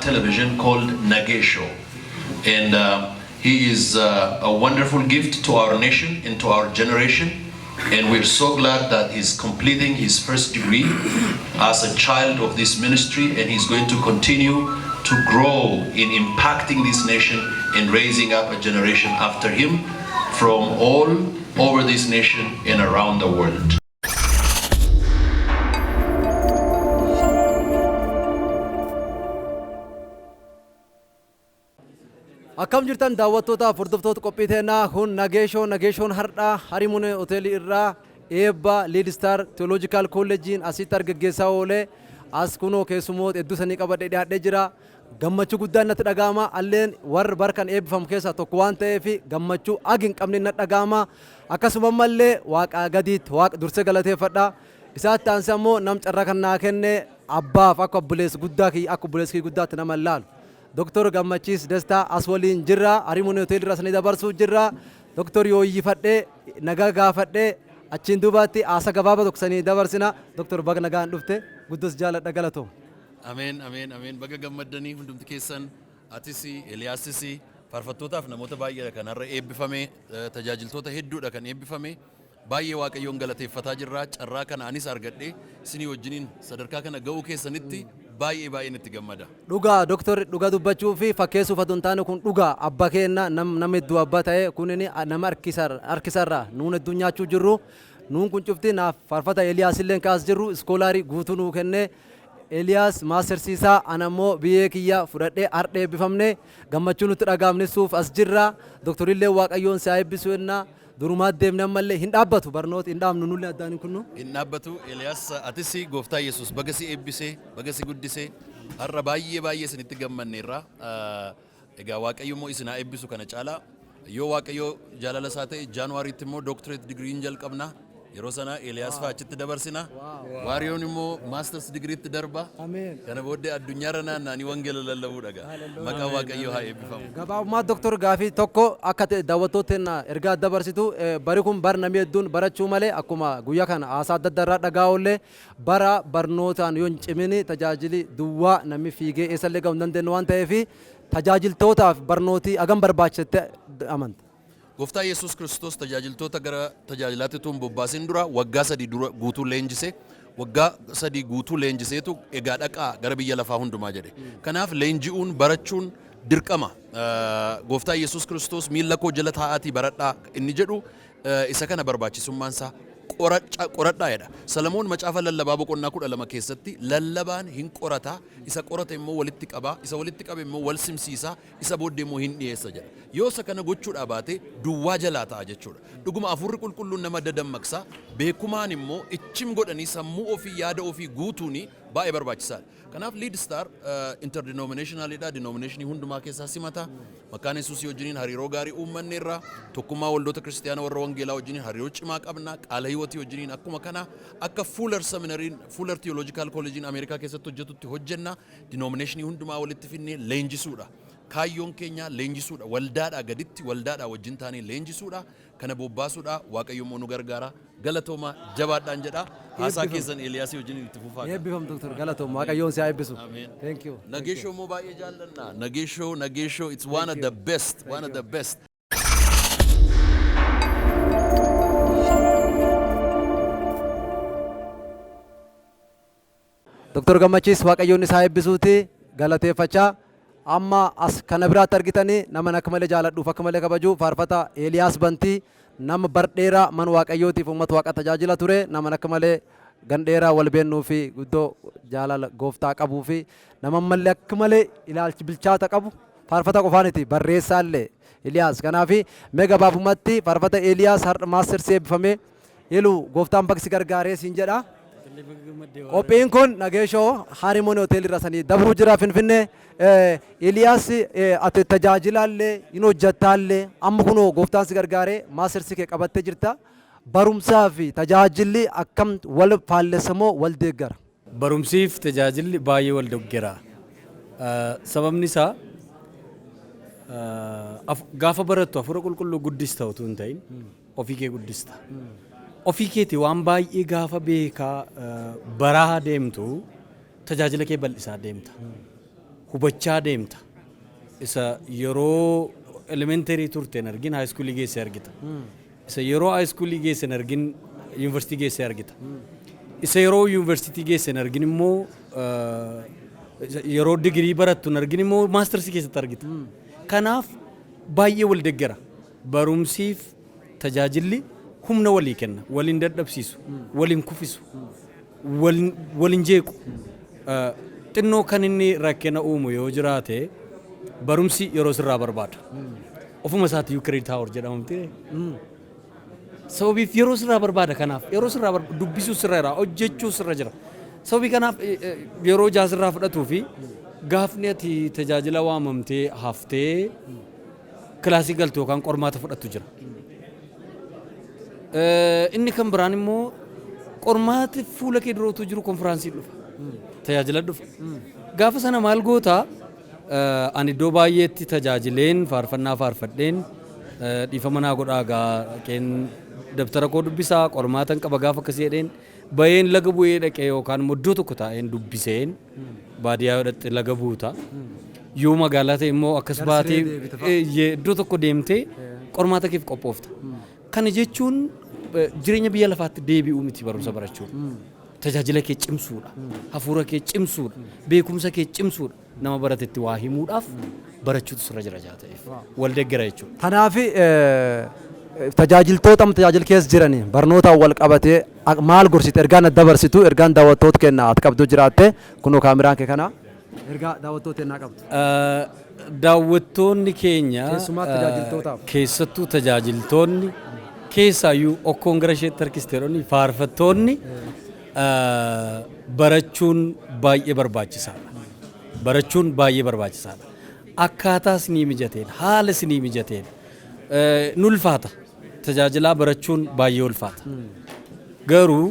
television called Nikesh, and he is a wonderful gift to our nation and to our generation. And we're so glad that he's completing his first degree as a child of this ministry, and he's going to continue to grow in impacting this nation and raising up a generation after him from all over this nation and around the world. Akkam jirtan daawwattoota hordoftoota qophii teenyaa kun Nageeshoon har'a Harimune hoteelii irraa Eebbaa Lead Star Theological College'n asitti argaggeessaa oolee as kunoo keessumoota hedduu sanii qabadhee dhiyaadhee jira. Gammachuu guddaan natti dhaga'ama. Alleen warra barkan eebbifamu keessaa tokko waan ta'eef gammachuu agin qabne natti dhaga'ama. Akkasuma mallee waaqa gadiitti waaqa dursee galateeffadha. Isaatti aansee ammoo nam carraa kan naa kenne abbaaf akka obboleessa guddaa kiyya akka obboleessa kiyya guddaatti nama laalu. Dr. Gammachis Desta Aswaliin jirra. Harimune hoteelii irraa sanii dabarsuu jirra. Dr. Yooyyifadhee nagaa gaafadhee achiin duubaatti asa gabaaba tokko sanii dabarsina. Dr. Baga nagaan dhufte guddos jaaladha galatoo. Ameen. Baga gammaddanii hundumti keessan atisi Eliyaasisi faarfattootaaf namoota baay'eedha kanarra eebbifame tajaajiltoota hedduudha kan eebbifame baay'ee waaqayyoon galateeffataa jirra. Carraa kana anis argadhe isinii wajjiniin sadarkaa kana ga'uu keessanitti baay'ee itti gammada. Dhugaa Dr. Dhugaa dubbachuu fi fakkeessuuf adun taane kun dhugaa abba keenna nama hedduu abba ta'e kunini nama harkisarraa nuun hedduu nyaachuu jirru nuun kun cufti naaf faarfata Eliyaas illee kaas jirru iskoolaarii guutuu nuu kenne Eliyaas maastersiisaa anammoo biyyee kiyya fudhadhee ardhee eebbifamne gammachuu nutti dhagaamnessuuf as jirra. Dr. illee waaqayyoon si eebbisu ennaa durumaa deemne ammallee hin dhaabbatu barnoota hin dhaabnu nullee addaan kunnu hin dhaabbatu. Eliyaas atisi gooftaa Yesuus baga si eebbisee baga si guddisee har'a baay'ee isinitti gammanneerra. Egaa waaqayyo immoo isin haa eebbisu kana caalaa yoo waaqayyo jaalala isaa ta'e Jaanuwaariitti immoo doctorate degree hin jalqabna. Yeroo sana Eliyaas fa'aa achitti dabarsina. Waariyoon immoo maasters digriitti darba. Kana booddee addunyaarra naanna'anii wangeela lallabuu dhaga. Maqaa waaqayyoo haa eebbifamu. Gabaabummaa Dr. Gaafii tokko akka daawwattooteen ergaa dabarsitu bari kun bara namni hedduun barachuu malee akkuma guyyaa kana haasaa adda addaa irraa dhagaa oollee bara barnootaan yoo hin cimini tajaajili duwwaa namni fiigee eessallee ga'uu hin dandeenye waan ta'eef tajaajiltootaaf barnootii hagam barbaachisatte amanta. Gooftaa Yesuus Kiristoos tajaajiltoota gara tajaajilaatti tun bobbaasin dura waggaa 3 dura guutuu leenjisee waggaa 3 guutuu leenjiseetu egaa dhaqaa gara biyya lafaa hundumaa jedhe. Kanaaf leenji'uun barachuun dirqama. Gooftaa Yesuus Kiristoos miilla koo jala taa'aatii baradhaa inni jedhu isa kana barbaachisummaan isaa qoradhaa jedha. Salamoon macaafa lallabaa boqonnaa 12 keessatti lallabaan hin qorata isa qorata immoo walitti qaba isa walitti qabe immoo wal simsiisa isa booddee immoo hin dhiyeessa jedha. Yoo isa kana gochuudhaa baate duwwaa jalaa ta'a jechuudha. Dhuguma afurri qulqulluun nama dadammaqsa beekumaan immoo ichim godhanii sammuu ofii yaada ofii guutuuni baay'ee barbaachisaadha. Kanaaf Lead Star interdenominationalidha. Denominationii hundumaa keessaa simata. Maqaan Yesuus wajjiniin hariiroo gaarii uummanne irraa tokkummaa waldoota kiristaanaa warra wangeelaa wajjiniin hariiroo cimaa qabna. Qaala hiiwatii wajjiniin akkuma kana akka Fuller Seminariin Fuller Theological College'n Ameerikaa keessatti hojjetutti hojjenna. Denominationii hundumaa walitti finnee leenjisuudha. Kaayyoon keenya leenjisuudha. Waldaadhaa gaditti waldaadhaa wajjin taanee leenjisuudha. Kana bobbaasuudha. Waaqayyo immoo nu gargaara. Galatooma jabaadhaan jedha. Haasaa keessan Eliyaasii wajjin itti fufaa. Eebbifam Dr. Galatooma waaqayyoon si eebbisu. Thank you. Nageeshoo immoo baay'ee jaallanna. Nageeshoo it's one of the best. One of the best. Dr. Gammachis waaqayyoon isa eebbisuuti galateeffachaa. Amma as kana biraatti argitanii nama akka malee jaaladhuuf akka malee kabaju faarfata Eliyaas Bantii nama bardheeraa man waaqayyootiif uummata waaqa tajaajila ture nama akka malee gandheeraa wal beennuu fi guddoo jaalala gooftaa qabuu fi nama mallee akka malee ilaalchi bilchaata qabu faarfata qofaaniti barreessaallee Eliyaas kanaafi mega baafumatti faarfata Eliyaas har'a maastersi eebbifamee ilu gooftaan baqsi gargaaree siin jedha. Qophiin kun Nageeshoo Harimune hoteelii irra sanii dabruu jira Finfinnee. Eliyaas ati tajaajilaallee hin hojjettaallee amma kunoo gooftaan si gargaaree maastersi kee qabattee jirta. Barumsaa fi tajaajilli akkam wal faallessamoo wal deeggara? Barumsiif tajaajilli baay'ee wal deeggara. Sababni isaa gaafa barattu hafuura qulqulluu guddista utuu hin ta'in ofii kee guddista. Ofii keetii waan baay'ee gaafa beekaa baraa deemtu tajaajila kee bal'isaa deemta. hubachaa deemta. Isa yeroo elementary turteen argin high school geesse argita. Isa yeroo high school geesse argin university geesse argita. Isa yeroo university geesse argin immoo yeroo degree barattu argin immoo masters keessatti argita. Kanaaf baay'ee wal deggara. Barumsiif tajaajilli humna walii kenna. Waliin dadhabsiisu, waliin kufisu, waliin jeequ. Xinnoo kan inni rakkina uumu yoo jiraate barumsi yeroo sirraa barbaada. Ofuma isaati credit hour jedhamti. Sababiif yeroo sirraa barbaada kanaaf yeroo sirraa dubbisuu sirraa hojjechuu sirra jira. Sababii kanaaf yeroo jaasirraa fudhatuu fi gaafni ati tajaajila waamamtee haftee kilaasii galtu yookaan qormaata fudhattu jira. Inni kan biraan immoo qormaati fuula kee durootu jiru konfiraansii dhufa. Tajaajila dhufa. Gaafa sana maal goota ani iddoo baay'eetti tajaajileen faarfannaa faarfadheen dhiifama naa godhaa qeen dabtara koo dubbisaa qormaatan qaba gaafa akkasii jedheen bayeen laga bu'ee dhaqee yookaan iddoo tokko taa'een dubbiseen baadiyyaa godhatte laga buuta. Yoo magaalaa ta'e immoo akkas baatee iddoo tokko deemtee qormaata keef qophoofta. Kana jechuun jireenya biyya lafaatti deebi'uu miti barumsa barachuudha. Tajaajila kee cimsuudha. Hafuura kee cimsuudha. Beekumsa kee cimsuudha. Nama baratetti waa himuudhaaf barachuutu sirra jira ta'eef wal deeggara jechuudha. Kanaaf tajaajiltoota tajaajila keessa jiran barnootaan wal qabatee maal gorsite ergaan adda barsitu ergaan daawwattoota kennaa ati qabdu jiraatte kunoo kaameraan kee kana ergaa daawwattoota kennaa qabdu. Daawwattoonni keenya keessattuu tajaajiltoonni keessaayyuu okkoon gara isheetti harkisteeronni faarfattoonni barachuun baay'ee barbaachisaadha. Barachuun baay'ee barbaachisaadha. Akkaataa isinii mijateen haala isinii mijateen nu ulfaata. Tajaajilaa barachuun baay'ee ulfaata. Garuu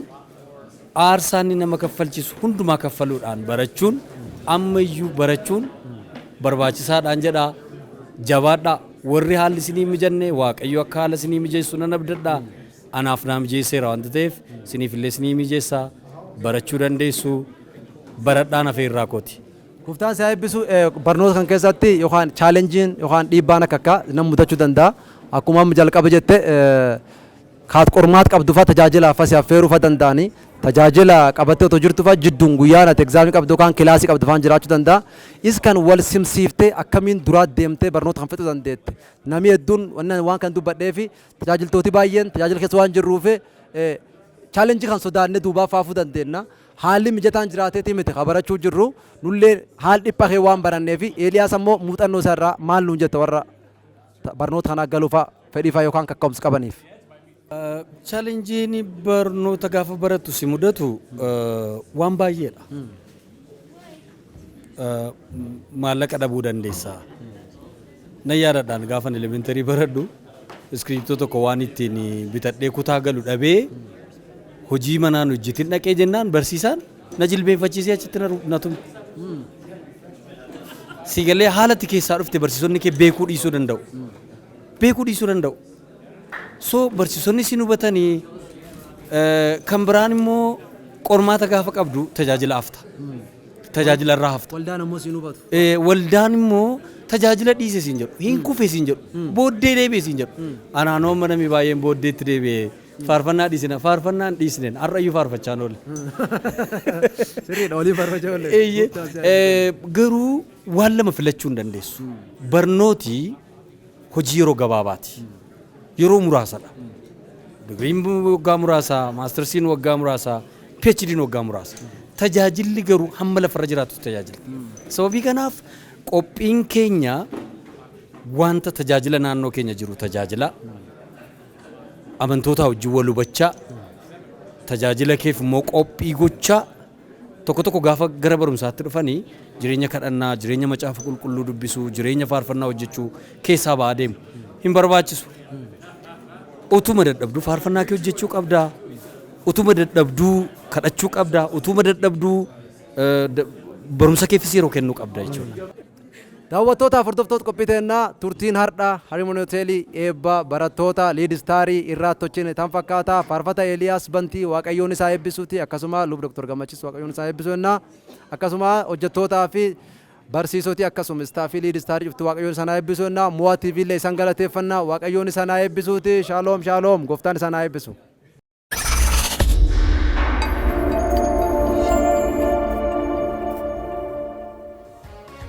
aarsaanni nama kaffalchisu hundumaa kaffaluudhaan barachuun ammayyuu barachuun barbaachisaadhaan jedhaa jabaadhaa. Warri haalli isinii mijanne Waaqayyo akka haala isinii mijeessu nan abdadhaa. Anaaf naa mijeesseera wanta ta'eef isiniif illee isinii mijeessaa barachuu dandeessu baradhaan hafee irraa kooti. Gooftaan si haa eebbisu barnoota kan keessatti yookaan chaalenjiin yookaan dhiibbaan akka nama mudachuu danda'a. Akkuma amma jalqaba jette kaat qormaata qabdu fa tajaajila afasi affeeruu fa danda'ani. Tajaajila qabattee otoo jirtu fa jidduun guyyaan ati egzaamii qabdu yookaan kilaasii qabdu faan jiraachuu danda'a. Is kan wal simsiiftee akkamiin duraa deemtee barnoota kan fixuu dandeette. Namni hedduun waan kan dubbadhee fi tajaajiltooti baay'een tajaajila keessa waan jirruuf chaalenjii kan sodaannee duubaa faafuu dandeenya. Haalli mijataan jiraateetii miti barachuu jirru nullee haal dhipha kee waan barannee fi Eeliyaas ammoo muuxannoo isaarraa maal nuun jette warra barnoota kanaa galuufaa fedhiifaa yookaan kaka'umsa qabaniif. Chaalenjiin barnoota gaafa barattu si mudatu waan baay'eedha. Maallaqa dhabuu dandeessa. Na yaadadhaan gaafan elementarii baradhu iskiriiptoo tokko waan ittiin bitadhee kutaa galu dhabee hojii manaan hojjetin dhaqee jennaan barsiisaan na jilbeenfachiisee achitti na tume. Siigalee haalatti keessaa dhufte barsiisonni kee beekuu dhiisuu danda'u. Beekuu dhiisuu danda'u. So barsiisonni si hubatanii kan biraan immoo qormaata gaafa qabdu tajaajila hafta. Tajaajila irraa hafta. Waldaan ammoo si hubatu. Waldaan immoo tajaajila dhiise siin jedhu. Hin kufe siin jedhu. Booddee deebi'e siin jedhu. Anaanoo manami baay'een booddeetti deebi'e. Faarfannaa dhiisina faarfannaan dhiisneen har'ayyuu faarfachaan oolle. Sirriidha olii faarfachaa oolle. Garuu waan lama filachuu hin dandeessu. Barnooti hojii yeroo gabaabaati. Yeroo muraasadha. Digriin waggaa muraasaa, maastarsiin waggaa muraasaa, PhD'n waggaa muraasa. Tajaajilli garuu hamma lafarra jiraatu tajaajila. Sababii kanaaf qophiin keenya wanta tajaajila naannoo keenya jiru tajaajila. Amantoota wajjin wal hubachaa tajaajila keef immoo qophii gochaa tokko tokko gaafa gara barumsaatti dhufanii jireenya kadhannaa, jireenya macaafa qulqulluu dubbisuu, jireenya faarfannaa hojjechuu keessaa ba'aa deemu hin barbaachisu. Utuma dadhabduu faarfannaa kee hojjechuu qabdaa. Utuma dadhabduu kadhachuu qabdaa. Utuma dadhabduu barumsa keefis yeroo kennuu qabdaa jechuudha. Daawwattoota hordoftoota qophii teennaa turtiin har'a Hariimoon Hoteelii Eebbaa barattoota liidistaarii irraa tochiin tan fakkaataa faarfata Eeliyaas Bantii Waaqayyoon isaa eebbisuuti akkasuma luba Dr. Gammachiis Waaqayyoon isaa eebbisuu ennaa akkasuma hojjettootaa fi barsiisoti akkasuma istaafii liid istaarii cuftu waaqayyoon isin haa eebbisu na Mu'aa TV illee isin galateeffanna waaqayyoon isin haa eebbisuuti shaaloom shaaloom gooftaan isin haa eebbisu.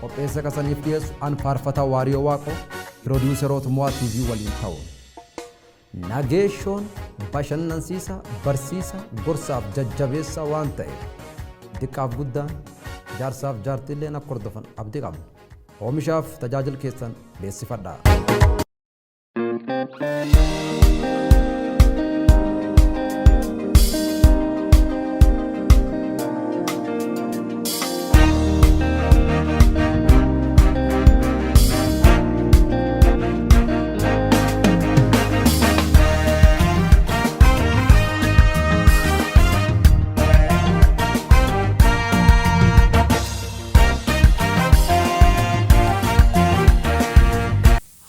Qopheessa kasaniif dhiyeessu an faarfataa Waariyoo Waaqoo piroodyuuseroota Mu'aa TV waliin ta'uun. Nageeshoon bashannansiisa barsiisa gorsaaf jajjabeessa waan ta'eef diqqaaf guddaan jaarsaaf jaartilleen akka hordofan abdii qabna. Oomishaaf tajaajila keessan beeksifadhaa.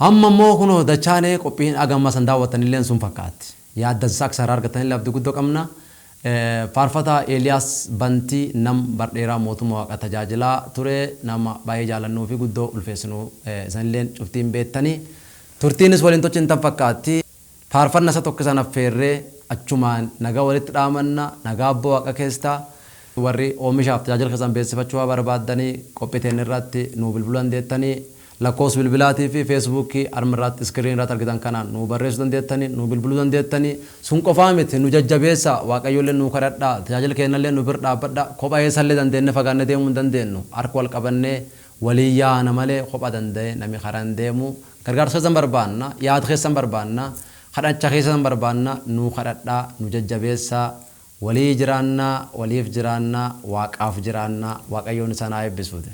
Amma immoo kunoo dachaanee qophiin agamma san daawwatanillee sun fakkaatti. Yaaddan saksaraa argatanillee abdii guddoo qabna. Faarfataa Eeliyaas Bantii nam bardheeraa mootummaa waaqa tajaajilaa ture nama baay'ee jaallannuu fi guddoo ulfeessinuu isanillee cuftiin beektanii. Turtiinis waliin tochi hin tan fakkaatti. Faarfanna isa tokko sana affeerree achumaan nagaa walitti dhaamanna nagaa abbaa waaqa keessaa warri oomishaaf tajaajila keessan beeksifachuu barbaaddanii qophiiteen irratti nuu bilbiluu dandeettanii. Lakkoofsa bilbilaatii fi feesbuukii armirratti iskiriin irratti argitan kanaan nu barreessuu dandeettanii nu bilbiluu dandeettanii sun qofaa miti nu jajjabeessa waaqayyoollee nu kadhadhaa tajaajila kennallee nu bira dhaabbadhaa kophaa eessallee dandeenye fagaannee deemuu hin dandeenyu harka wal qabannee walii yaana malee kophaa danda'e namni karaan deemu gargaarsa keessan barbaanna yaada keessan barbaanna kadhacha keessan barbaanna nu kadhadhaa nu jajjabeessa walii jiraannaa waliif jiraannaa waaqaaf jiraannaa waaqayyoon isaan haa eebbisuuti.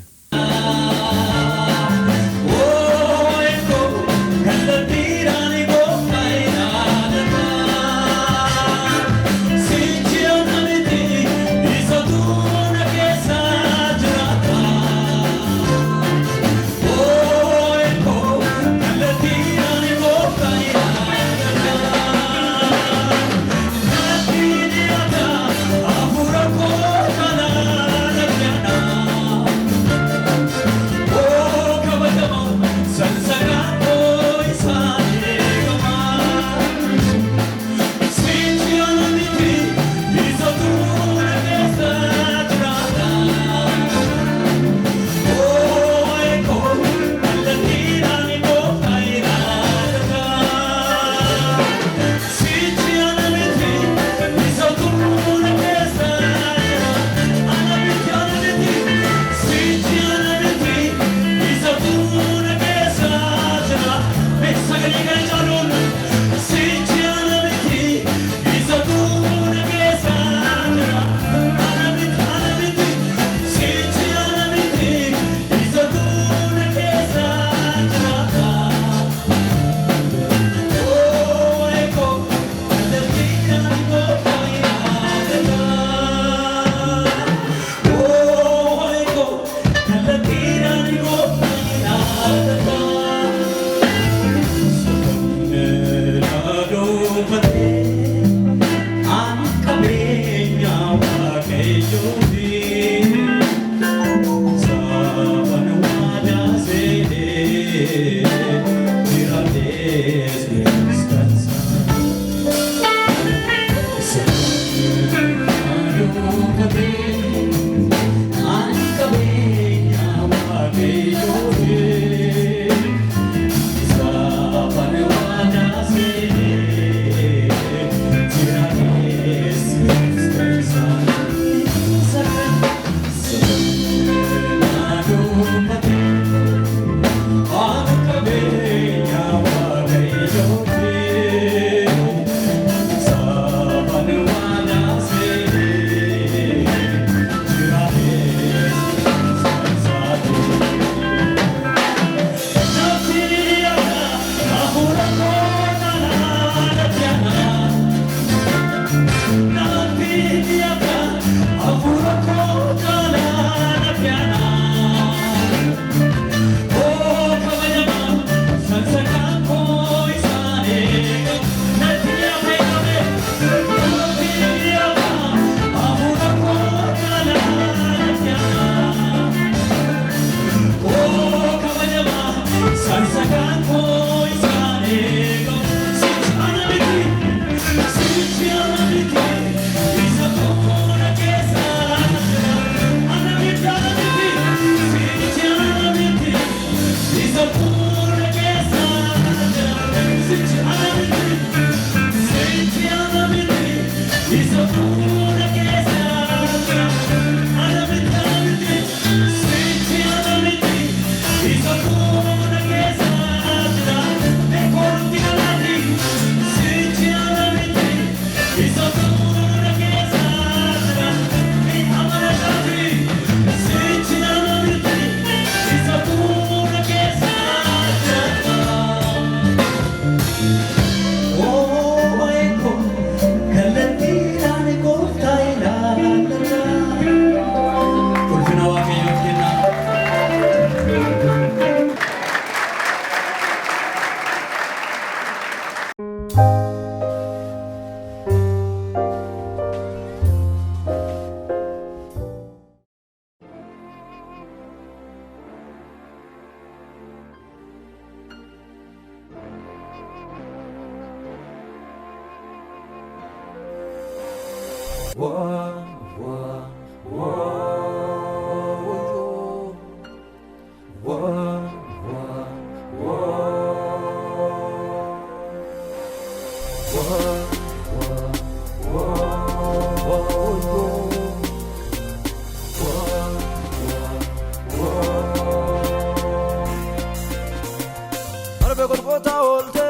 Arbe golgota olte,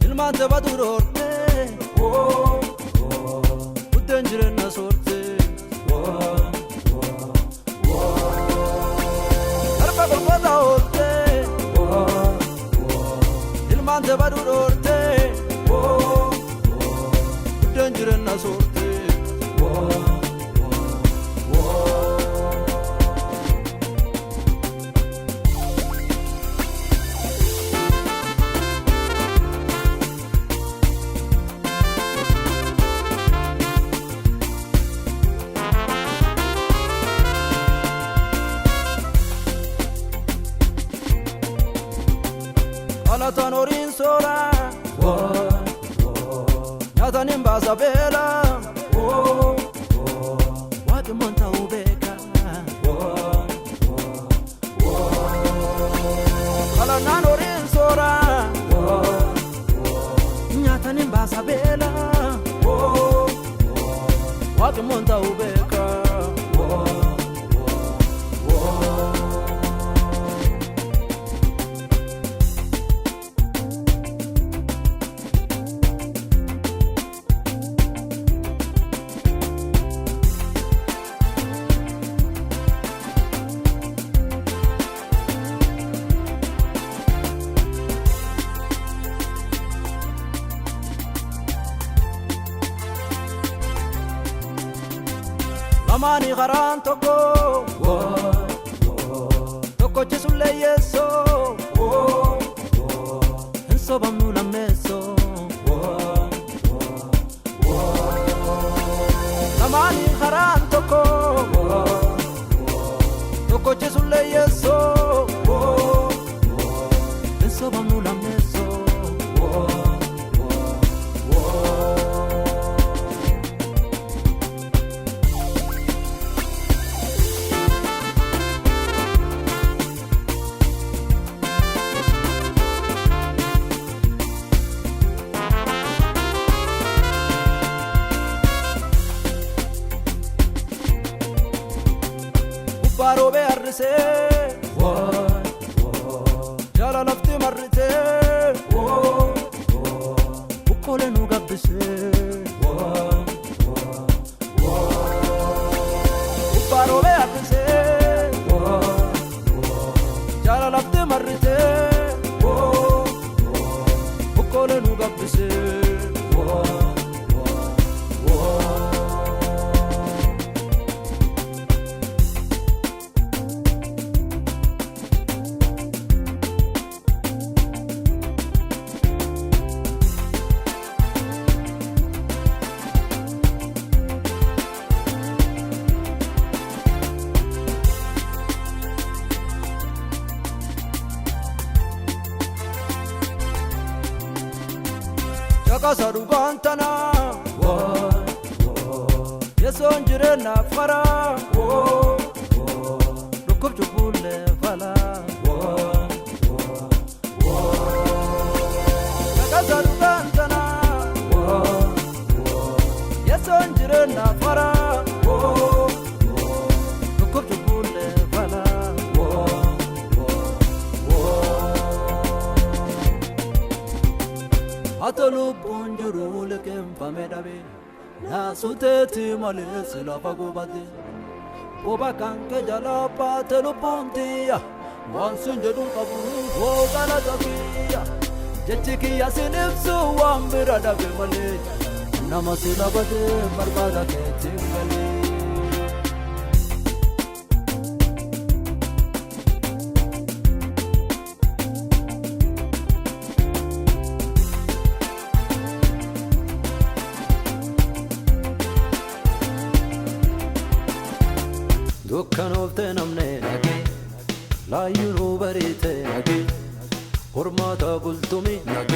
ilmaan jaba durorte, buddeen jireenya soorte. Arbe golgota olte, ilmaan jaba durorte, buddeen jireenya soorte. Alatan orin sora, nyatan imbasa bela, watu monta ubeka. Alanan orin sora, nyatan imbasa bela, watu monta ubeka. Amani garan toko, toko jesulle yeso, enso bamnu la meso. Amani garan toko, toko jesulle yeso, enso bamnu la meso. Baro be arse, jala lafti marite, ukole nu gabbise. Baro be arse, jala lafti marite, ukole nu gabbise. Kasaru gantana, yeson jirena fara, rukub jubule fala. Kasaru gantana, yeson jirena fara, rukub jubule fala. Atolu bonjuru lekem pamedabe, na suteti males la fagubade. Oba kanke jala patelu pontia, wansunje dun kaburu ogala takia. Jechiki yasinipsu wambira dabe male, namasila bade barbada ke tingale. Dukkanofte namne nage, laayuru barite nage, hormaata bultumi nage.